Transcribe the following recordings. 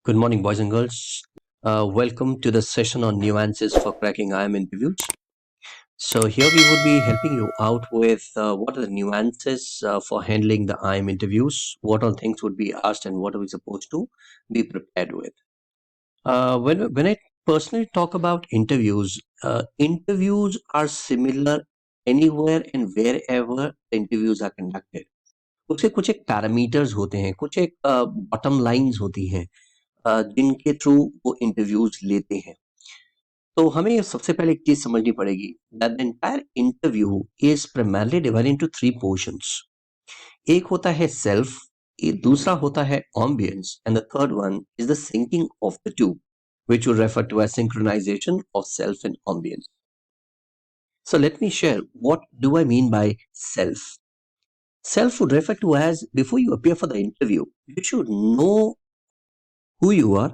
Good morning, boys and girls. Welcome to the session on nuances for cracking IIM interviews. So here we would be helping you out with what are the nuances for handling the IIM interviews, what all things would be asked, and what are we supposed to be prepared with. When I personally talk about interviews, interviews are similar anywhere and wherever the interviews are conducted. उसके कुछ एक parameters होते हैं, कुछ एक bottom lines होती हैं जिनके थ्रू वो इंटरव्यूज लेते हैं। तो हमें ये सबसे पहले एक चीज समझनी पड़ेगी that the entire interview is primarily divided into three portions. एक होता है सेल्फ, दूसरा होता है ambience, and the third one is the syncing of the two, which we refer to as synchronization of self and ambience. So let me share what do I mean by self. Self would refer to as before you appear for the interview, you should know who you are,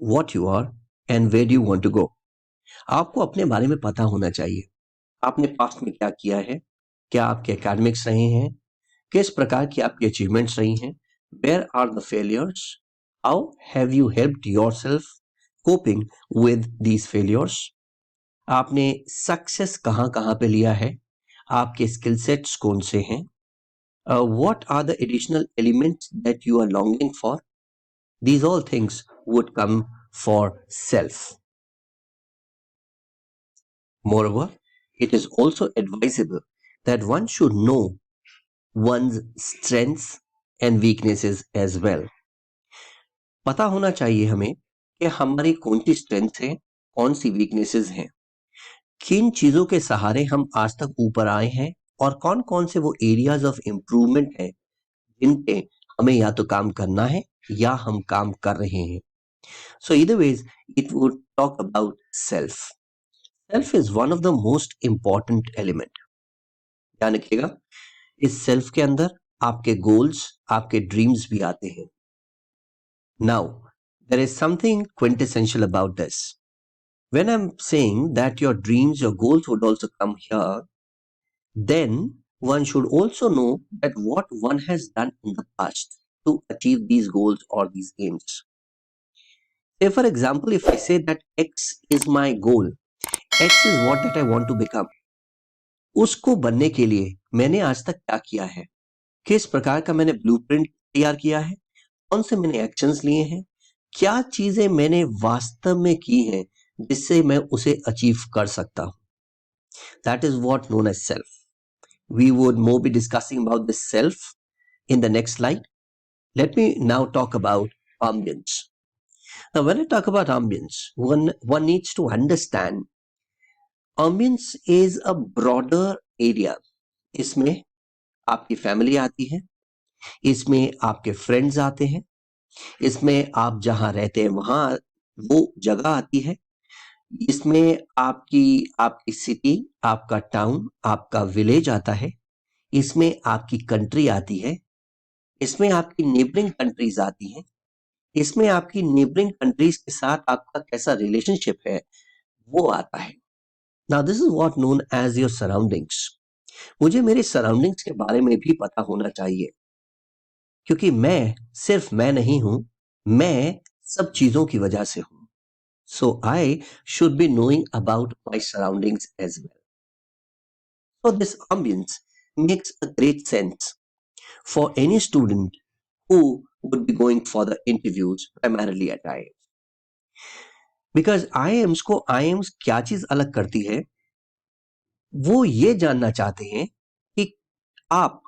what you are, and where do you want to go. आपको अपने बारे में पता होना चाहिए। आपने past में क्या किया है, क्या आपके एकेडमिक्स रहे हैं, किस प्रकार की आपकी अचीवमेंट्स रही हैं, where are the failures, how have you helped yourself coping with these failures, आपने सक्सेस कहाँ कहाँ पे लिया है, आपके स्किल सेट्स कौन से हैं, what are the additional elements that you are longing for. These all things would come for self. Moreover, it is also advisable that one should know one's strengths and weaknesses as well. पता होना चाहिए हमें कि हमारी कौन सी strength है, कौन सी weaknesses हैं, किन चीजों के सहारे हम आज तक ऊपर आए हैं और कौन कौन से वो एरियाज ऑफ इम्प्रूवमेंट हैं जिन पे हमें या तो काम करना है या हम काम कर रहे हैं. So either ways, it would talk about self. Self is one of the most important element. ध्यान रखिएगा, इस सेल्फ के अंदर आपके गोल्स, आपके ड्रीम्स भी आते हैं. Now, there is something quintessential about this. When I'm saying that your dreams, your goals would also come here, then one should also know that what one has done in the past to achieve these goals or these aims. Say for example, if I say that X is my goal, X is what that I want to become. उसको बनने के लिए मैंने आज तक क्या किया है, किस प्रकार का मैंने ब्लूप्रिंट तैयार किया है, कौन से मैंने एक्शंस लिए हैं, क्या चीजें मैंने वास्तव में की हैं जिससे मैं उसे अचीव कर सकता हूं. That is what known as self. We would more be discussing about this self in the next slide. Let me now talk about ambience. Now, when I talk about ambience, one needs to understand ambience is a broader area. इसमें आपकी family आती है, इसमें आपके friends आते हैं, इसमें आप जहां रहते हैं वहां वो जगह आती है, इसमें आपकी आपकी सिटी, आपका टाउन, आपका विलेज आता है, इसमें आपकी कंट्री आती है, इसमें आपकी नेबरिंग कंट्रीज आती हैं, इसमें आपकी नेबरिंग कंट्रीज के साथ आपका कैसा रिलेशनशिप है वो आता है. Now this is what known as your surroundings. मुझे मेरे सराउंडिंग्स के बारे में भी पता होना चाहिए, क्योंकि मैं सिर्फ मैं नहीं हूं, मैं सब चीजों की वजह से हूं. So I should be knowing about my surroundings as well. So this ambience makes a great sense for any student who would be going for the interviews primarily at IIMs. Because IIMs को IIMs क्या चीज अलग करती है, वो ये जानना चाहते हैं कि आप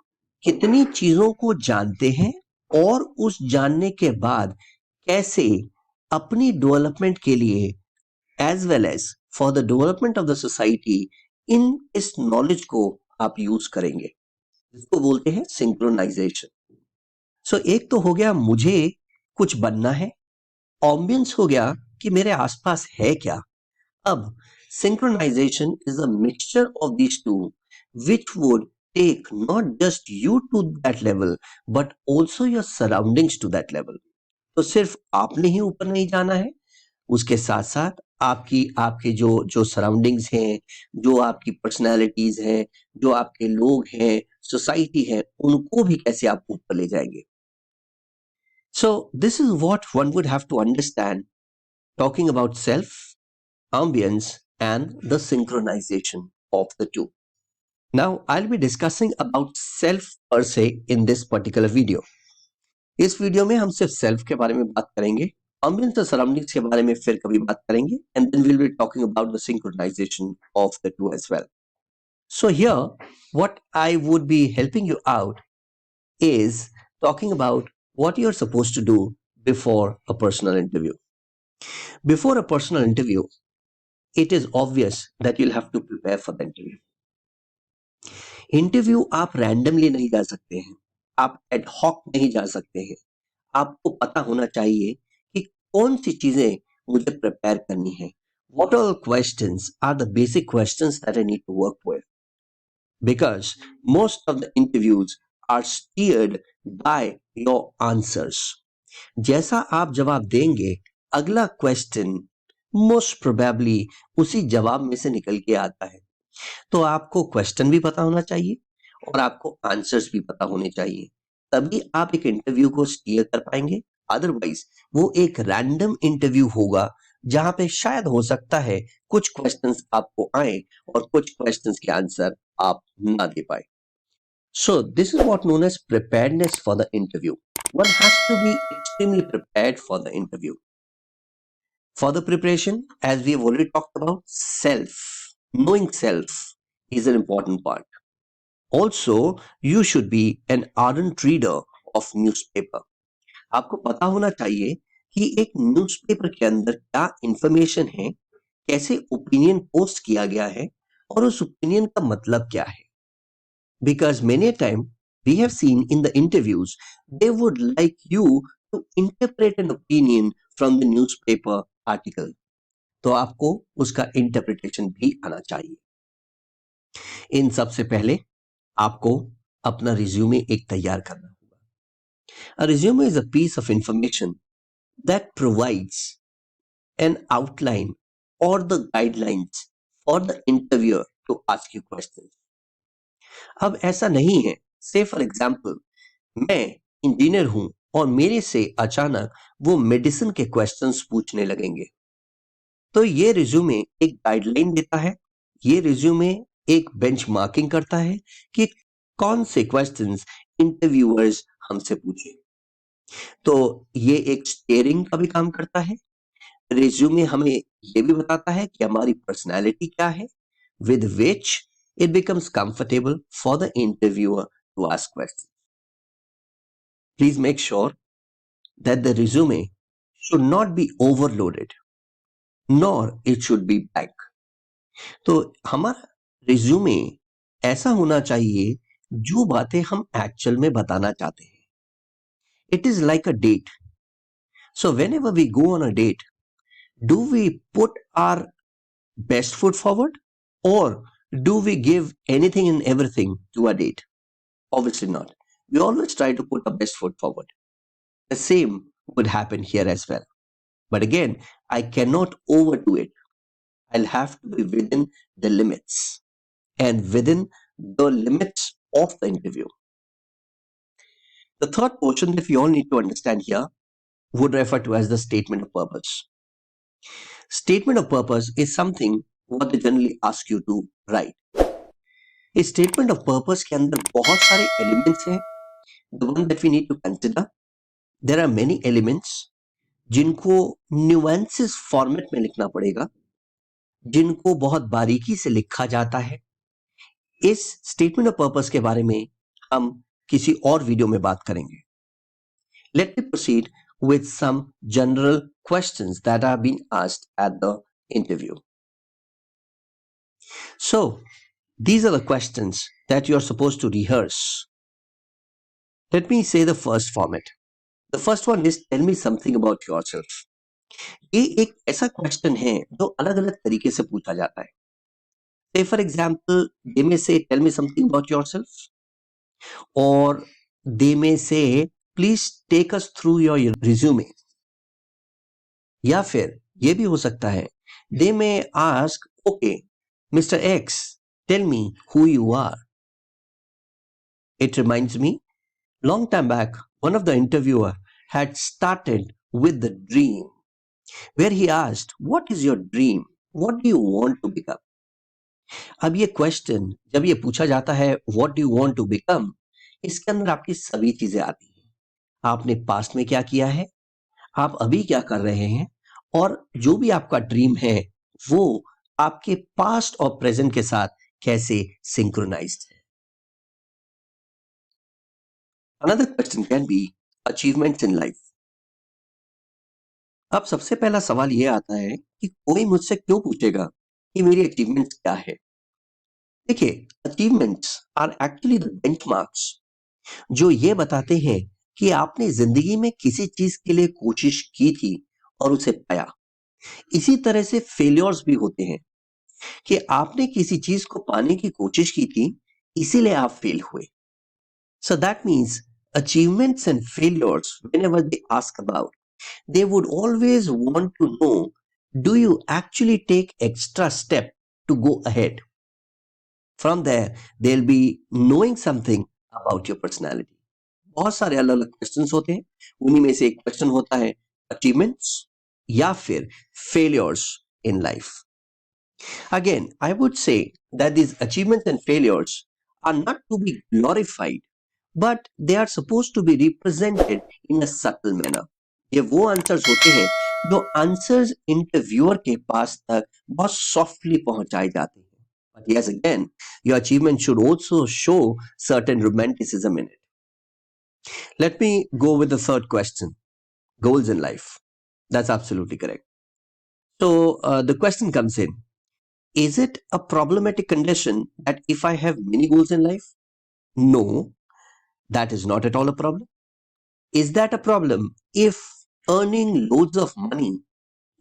कितनी चीजों को जानते हैं और उस जानने के बाद कैसे अपनी डेवलपमेंट के लिए as well as for the development of the society इन इस नॉलेज को आप यूज करेंगे, जिसको बोलते हैं सिंक्रोनाइजेशन. सो एक तो हो गया मुझे कुछ बनना है, ऑम्बियंस हो गया कि मेरे आसपास है क्या. अब synchronization is a mixture of these two which would take not just you to that level but also your surroundings to that level. तो सिर्फ आपने ही ऊपर नहीं जाना है, उसके साथ साथ आपकी आपके जो जो सराउंडिंग्स हैं, जो आपकी पर्सनालिटीज हैं, जो आपके लोग हैं, सोसाइटी है, उनको भी कैसे आप ऊपर ले जाएंगे. So this is what one would have to understand talking about self, ambience, and the synchronization of the two. Now I'll be discussing about self per se in this particular video. इस video में हम सिर्फ self के बारे में बात करेंगे, ambience और सराउंडिंग्स के बारे में फिर कभी बात करेंगे, and then we'll be talking about the synchronization of the two as well. So here, what I would be helping you out is talking about what you're supposed to do before a personal interview. Before a personal interview, it is obvious that you'll have to prepare for the interview. Interview आप randomly नहीं जा सकते हैं, आप ad hoc नहीं जा सकते हैं. आपको पता होना चाहिए कि कौन सी चीजें मुझे प्रिपेयर करनी है. What all questions are the basic questions that I need to work with? Because most of the interviews are steered by your answers. जैसा आप जवाब देंगे, अगला क्वेश्चन मोस्ट प्रोबेबली उसी जवाब में से निकल के आता है. तो आपको क्वेश्चन भी पता होना चाहिए और आपको आंसर्स भी पता होने चाहिए, तभी आप एक इंटरव्यू को स्टीयर कर पाएंगे. अदरवाइज वो एक रैंडम इंटरव्यू होगा जहां पे शायद हो सकता है कुछ क्वेश्चंस आपको आए और कुछ क्वेश्चंस के आंसर आप ना दे पाए. So this is what known as preparedness for the interview. One has to be extremely prepared for the interview. For the preparation, as we have already talked about, knowing self is an important part. Also, you should be an ardent reader of newspaper. आपको पता होना चाहिए कि एक newspaper के अंदर क्या information है, कैसे ओपिनियन पोस्ट किया गया है और उस ओपिनियन का मतलब क्या है. Because many a time we have seen in the interviews, they would like you to interpret an opinion from the newspaper article. तो आपको उसका इंटरप्रिटेशन भी आना चाहिए. इन सबसे पहले आपको अपना रिज्यूमे एक तैयार करना होगा. A resume is a piece of information that provides an outline or the guidelines for the interviewer to ask you questions. अब ऐसा नहीं है, से फॉर एग्जाम्पल मैं इंजीनियर हूं और मेरे से अचानक वो मेडिसिन के क्वेश्चंस पूछने लगेंगे. तो ये रिज्यूमे एक गाइडलाइन देता है, ये रिज्यूमे एक बेंचमार्किंग करता है कि कौन से क्वेश्चंस इंटरव्यूअर्स हमसे पूछे. तो ये एक स्टीयरिंग का भी काम करता है. रिज्यूमे हमें ये भी बताता है कि हमारी पर्सनालिटी क्या है, with which it becomes comfortable for the interviewer to ask questions. Please make sure that the resume should not be overloaded, nor it should be blank. तो हमारा रिज्यूमे ऐसा होना चाहिए जो बातें हम एक्चुअल में बताना चाहते हैं. It is like a date. So whenever we go on a date, do we put our best foot forward or do we give anything and everything to a date? Obviously not. We always try to put our best foot forward. The same would happen here as well. But again, I cannot overdo it. I'll have to be within the limits and within the limits of the interview. The third portion that we all need to understand here would refer to as the statement of purpose. Statement of purpose is something what they generally ask you to write. इस statement of purpose के अंदर बहुत सारे elements हैं. The one that we need to consider, there are many elements जिनको nuances format में लिखना पड़ेगा, जिनको बहुत बारीकी से लिखा जाता है. इस स्टेटमेंट ऑफ पर्पस के बारे में हम किसी और वीडियो में बात करेंगे. Let me proceed with some general questions that are being asked at the interview. So, these are the questions that you are supposed to rehearse. Let me say the first format. The first one is tell me something about yourself. ये एक ऐसा question है जो अलग अलग तरीके से पूछा जाता है. Say for example, they may say tell me something about yourself, or they may say please take us through your resume. या फिर ये भी हो सकता है they may ask okay Mr. X, tell me who you are. It reminds me, long time back, one of the interviewer had started with the dream, where he asked, "What is your dream? What do you want to become?" अब ये question जब ये पूछा जाता है, "What do you want to become?" इसके अंदर आपकी सभी चीजें आती हैं। आपने पास्ट में क्या किया है, आप अभी क्या कर रहे हैं, और जो भी आपका ड्रीम है वो आपके पास्ट और प्रेजेंट के साथ कैसे सिंक्रोनाइज्ड है। Another question can be achievements in life. अब सबसे पहला सवाल ये आता है कि कोई मुझसे क्यों पूछेगा कि मेरी अचीवमेंट्स क्या है। देखिए, achievements are actually the benchmarks जो ये बताते हैं कि आपने जिंदगी में किसी चीज के लिए कोशिश की थी और उसे पाया। इसी तरह से फेलियर्स भी होते हैं कि आपने किसी चीज को पाने की कोशिश की थी, इसीलिए आप फेल हुए। So that means achievements and failures, whenever they ask about, they would always want to know, do you actually take extra step to go ahead? From there, they'll be knowing something about your personality. बहुत सारे अलग अलग questions होते हैं, उन्हीं में से एक क्वेश्चन होता है अचीवमेंट्स या फिर failures in life. Again, I would say that these achievements and failures are not to be glorified, but they are supposed to be represented in a subtle manner. ये वो आंसर्स होते हैं जो answers interviewer के पास तक बहुत softly पहुंचाए जाते हैं। But yes, again, your achievement should also show certain romanticism in it. Let me go with the third question: goals in life. That's absolutely correct. So the question comes in: is it a problematic condition that if I have many goals in life? No, that is not at all a problem. Is that a problem if earning loads of money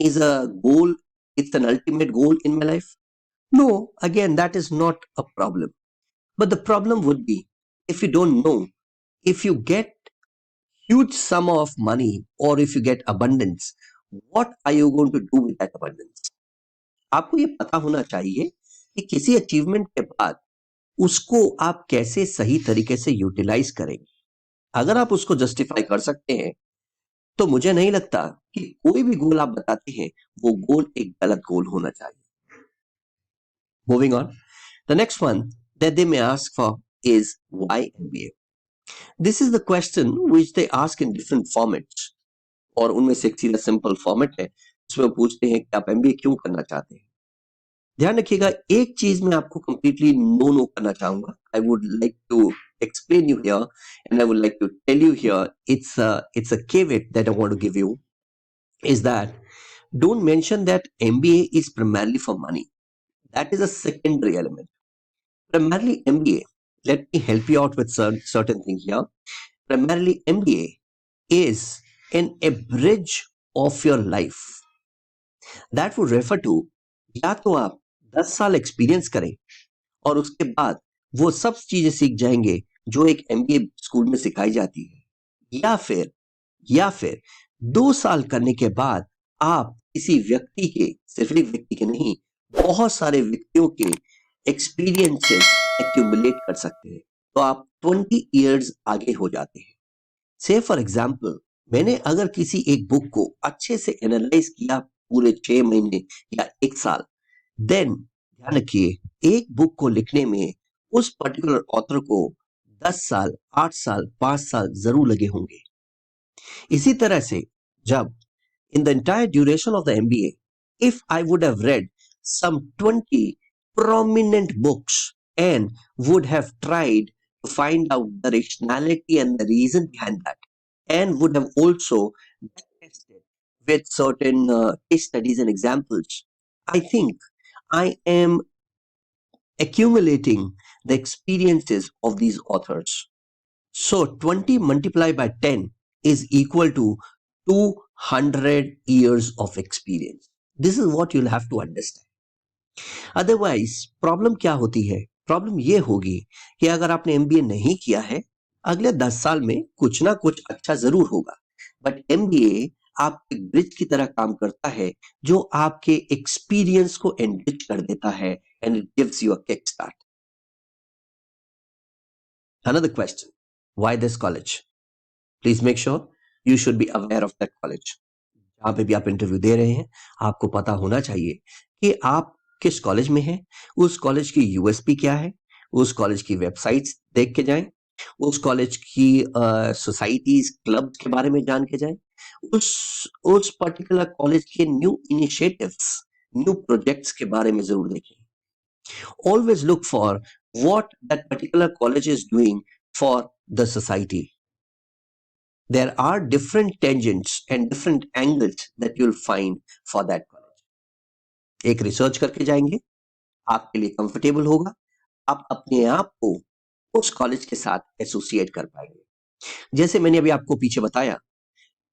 is a goal, it's an ultimate goal in my life? No, again, that is not a problem. But the problem would be if you don't know, if you get huge sum of money or if you get abundance, what are you going to do with that abundance? आपको ये पता होना चाहिए कि किसी achievement के बाद उसको आप कैसे सही तरीके से यूटिलाइज करेंगे। अगर आप उसको जस्टिफाई कर सकते हैं तो मुझे नहीं लगता कि कोई भी गोल आप बताते हैं वो गोल एक गलत गोल होना चाहिए। Moving on, the next one that they may ask for is why MBA. This is the question which they ask in different formats, और उनमें से एक सीधा सिंपल फॉर्मेट है जिसमें पूछते हैं कि आप एमबीए क्यों करना चाहते हैं। ध्यान रखिएगा, एक चीज मैं आपको कंप्लीटली नो नो करना चाहूंगा। I would like to explain you here, and I would like to tell you here, it's a caveat that I want to give you, is that don't mention that MBA is primarily for money. That is a secondary element. Primarily MBA, let me help you out with certain things here. Primarily MBA is an abridge of your life. That would refer to, या तो आप 10 साल experience करें और उसके बाद वो सब चीजें सीख जाएंगे जो एक एमबीए स्कूल में सिखाई जाती है, या फिर 2 साल करने के बाद आप किसी व्यक्ति के, सिर्फ एक व्यक्ति के नहीं, बहुत सारे व्यक्तियों के एक्सपीरियंसेस एक्यूमुलेट कर सकते हैं, तो आप 20 इयर्स आगे हो जाते हैं। से फॉर एग्जाम्पल, मैंने अगर किसी एक बुक को अच्छे से एनालाइज किया पूरे 6 महीने या 1 साल, देन ध्यान रखिए, एक बुक को लिखने में उस पर्टिकुलर ऑथर को 10 साल, 8 साल, 5 साल जरूर लगे होंगे। इसी तरह से जब in the entire duration of the MBA, if I would have read some 20 prominent books and would have tried to find out the rationality and the reason behind that, and would have also tested with certain case studies and examples, I think I am accumulating the experiences of these authors. So 20 multiplied by 10 is equal to 200 years of experience. This is what you'll have to understand. Otherwise, problem क्या होती है? Problem ये होगी कि अगर आपने MBA नहीं किया है, अगले 10 साल में कुछ ना कुछ अच्छा जरूर होगा, बट एमबीए आपके ब्रिज की तरह काम करता है जो आपके एक्सपीरियंस को एनरिच कर देता है, and it gives you a kick start. Another question: why this college? Please make sure you should be aware of that college. जहाँ पे भी आप इंटरव्यू दे रहे हैं, आपको पता होना चाहिए कि आप किस कॉलेज में हैं, उस कॉलेज की यूएसपी क्या है, उस कॉलेज की वेबसाइट्स देख के जाएं, उस कॉलेज की सोसाइटीज क्लब के बारे में जान के जाएं, उस पर्टिकुलर कॉलेज के न्यू इनिशिएटिव्स, न्यू प्रोजेक्ट्स के बारे में जरूर देखें. Always look for what that particular college is doing for the society. There are different tangents and different angles that you'll find for that college. एक research करके जाएंगे, आपके लिए कंफर्टेबल होगा, आप अपने आप को उस कॉलेज के साथ एसोसिएट कर पाएंगे. जैसे मैंने अभी आपको पीछे बताया,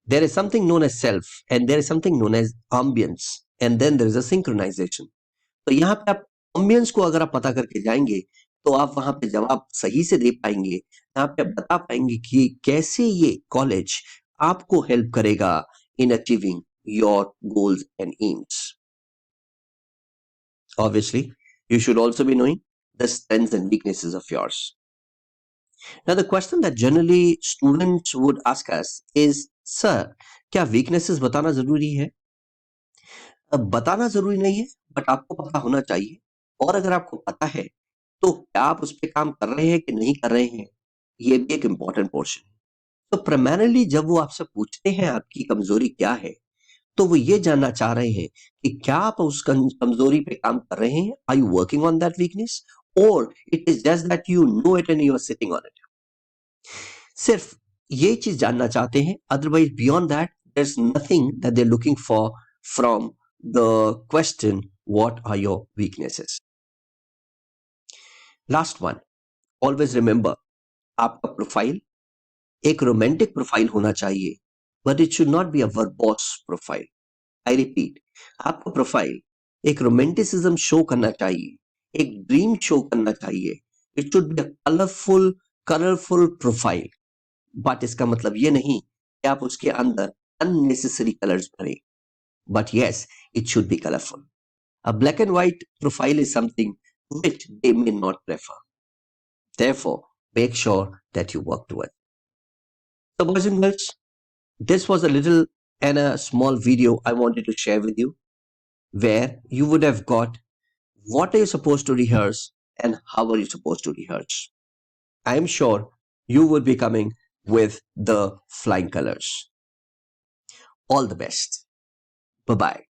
there is something known as self and there is something known as ambience and then there is a synchronization. तो यहाँ पे आप ambience को अगर आप पता करके जाएंगे तो आप वहां पे जवाब सही से दे पाएंगे. यहाँ पे आप बता पाएंगे कि कैसे ये कॉलेज आपको हेल्प करेगा in achieving your goals and AIIMS. Obviously, you should also be knowing the strengths and weaknesses of yours. Now, the question that generally students would ask us is, sir, क्या weaknesses बताना जरूरी है? अब बताना जरूरी नहीं है, बट आपको पता होना चाहिए. और अगर आपको पता है तो क्या आप उस पे काम कर रहे हैं कि नहीं कर रहे हैं, ये भी एक इंपॉर्टेंट पोर्शन है. तो प्राइमरीली जब वो आपसे पूछते हैं आपकी कमजोरी क्या है, तो वो ये जानना चाह रहे हैं कि क्या आप उस कमजोरी पे काम कर रहे हैं. Are you working on that weakness और it is just that you know it and you are sitting on it. सिर्फ ये चीज जानना चाहते हैं. Otherwise beyond that there is nothing that they are looking for from the question what are your weaknesses. Last one, always remember, आपका profile एक romantic profile होना चाहिए, but it should not be a verbose profile. I repeat, आपका profile एक romanticism show करना चाहिए, एक dream show करना चाहिए. It should be a colourful profile. But इसका मतलब ये नहीं कि आप उसके अंदर अननेसेसरी कलर्स भरें. But yes, it should be colourful. A black and white profile is something which they may not prefer. Therefore, make sure that you work towards. So, boys and girls, this was a little and a small video I wanted to share with you, where you would have got what are you supposed to rehearse and how are you supposed to rehearse. I am sure you would be coming with the flying colors. All the best. Bye bye.